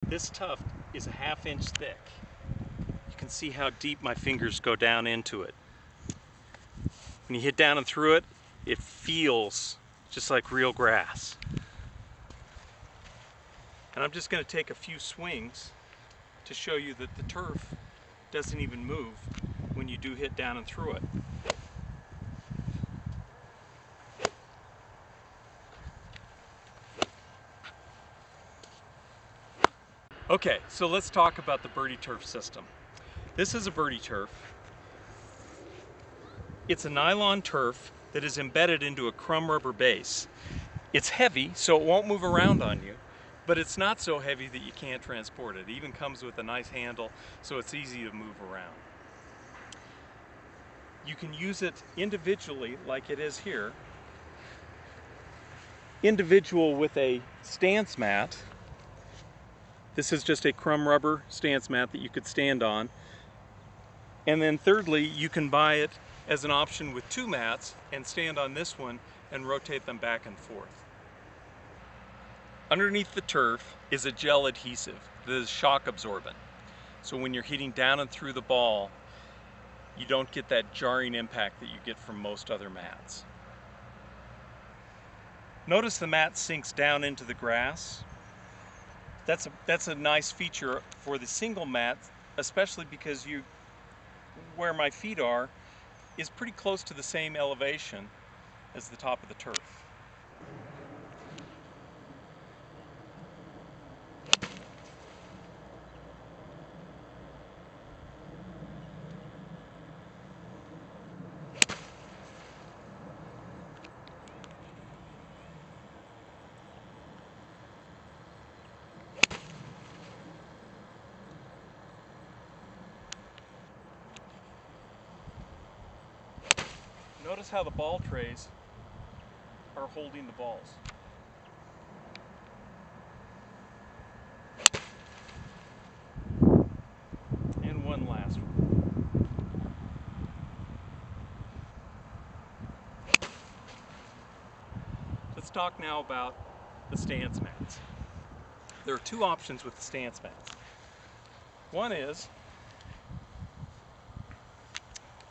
This tuft is a 1/2 inch thick. You can see how deep my fingers go down into it. When you hit down and through it, it feels just like real grass. And I'm just going to take a few swings to show you that the turf doesn't even move when you do hit down and through it. Okay, so let's talk about the BirdieTurf system. This is a BirdieTurf. It's a nylon turf that is embedded into a crumb rubber base. It's heavy, so it won't move around on you, but it's not so heavy that you can't transport it. It even comes with a nice handle, so it's easy to move around. You can use it individually, like it is here. Individual with a stance mat. This is just a crumb rubber stance mat that you could stand on. And then thirdly, you can buy it as an option with 2 mats and stand on this one and rotate them back and forth. Underneath the turf is a gel adhesive that is shock absorbent. So when you're hitting down and through the ball, you don't get that jarring impact that you get from most other mats. Notice the mat sinks down into the grass. That's a nice feature for the single mat, especially because where my feet are is pretty close to the same elevation as the top of the turf. Notice how the ball trays are holding the balls. And one last one. Let's talk now about the stance mats. There are 2 options with the stance mats. One is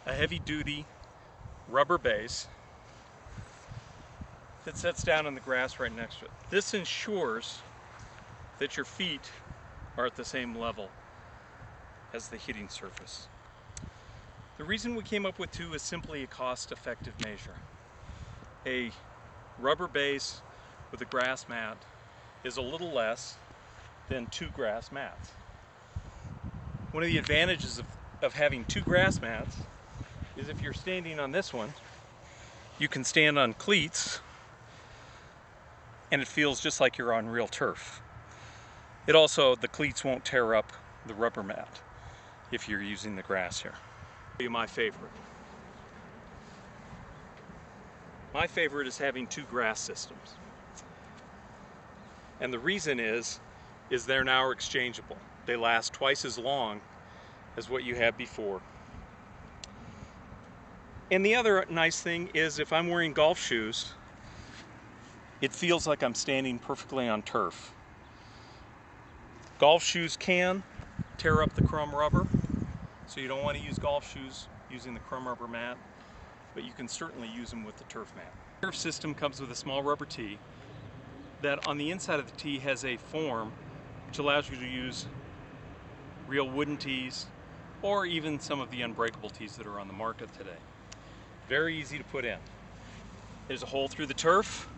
a heavy-duty rubber base that sets down in the grass right next to it. This ensures that your feet are at the same level as the hitting surface. The reason we came up with 2 is simply a cost-effective measure. A rubber base with a grass mat is a little less than 2 grass mats. One of the advantages of having 2 grass mats is if you're standing on this one, you can stand on cleats and it feels just like you're on real turf. The cleats won't tear up the rubber mat if you're using the grass here. I'll show you my favorite. My favorite is having 2 grass systems. And the reason is they're now exchangeable. They last twice as long as what you had before. And the other nice thing is if I'm wearing golf shoes, it feels like I'm standing perfectly on turf. Golf shoes can tear up the crumb rubber, so you don't want to use golf shoes using the crumb rubber mat, but you can certainly use them with the turf mat. The turf system comes with a small rubber tee that on the inside of the tee has a form which allows you to use real wooden tees or even some of the unbreakable tees that are on the market today. Very easy to put in. There's a hole through the turf.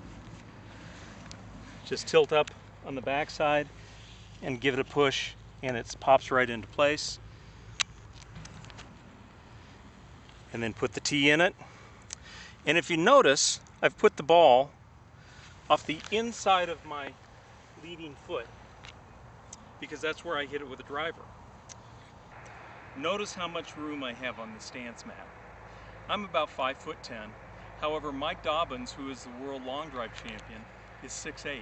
Just tilt up on the back side and give it a push and it pops right into place. And then put the tee in it. And if you notice, I've put the ball off the inside of my leading foot because that's where I hit it with a driver. Notice how much room I have on the stance mat. I'm about 5'10". However, Mike Dobbins, who is the world long drive champion, is 6'8".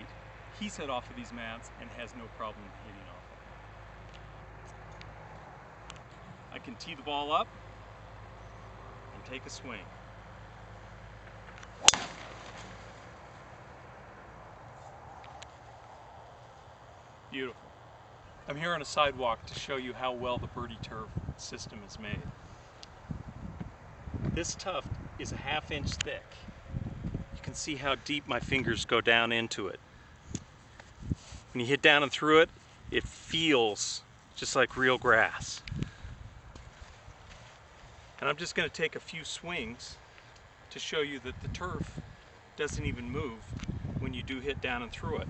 He's hit off of these mats and has no problem hitting off of them. I can tee the ball up and take a swing. Beautiful. I'm here on a sidewalk to show you how well the BirdieTurf system is made. This tuft is a ½ inch thick. You can see how deep my fingers go down into it. When you hit down and through it, it feels just like real grass. And I'm just going to take a few swings to show you that the turf doesn't even move when you do hit down and through it.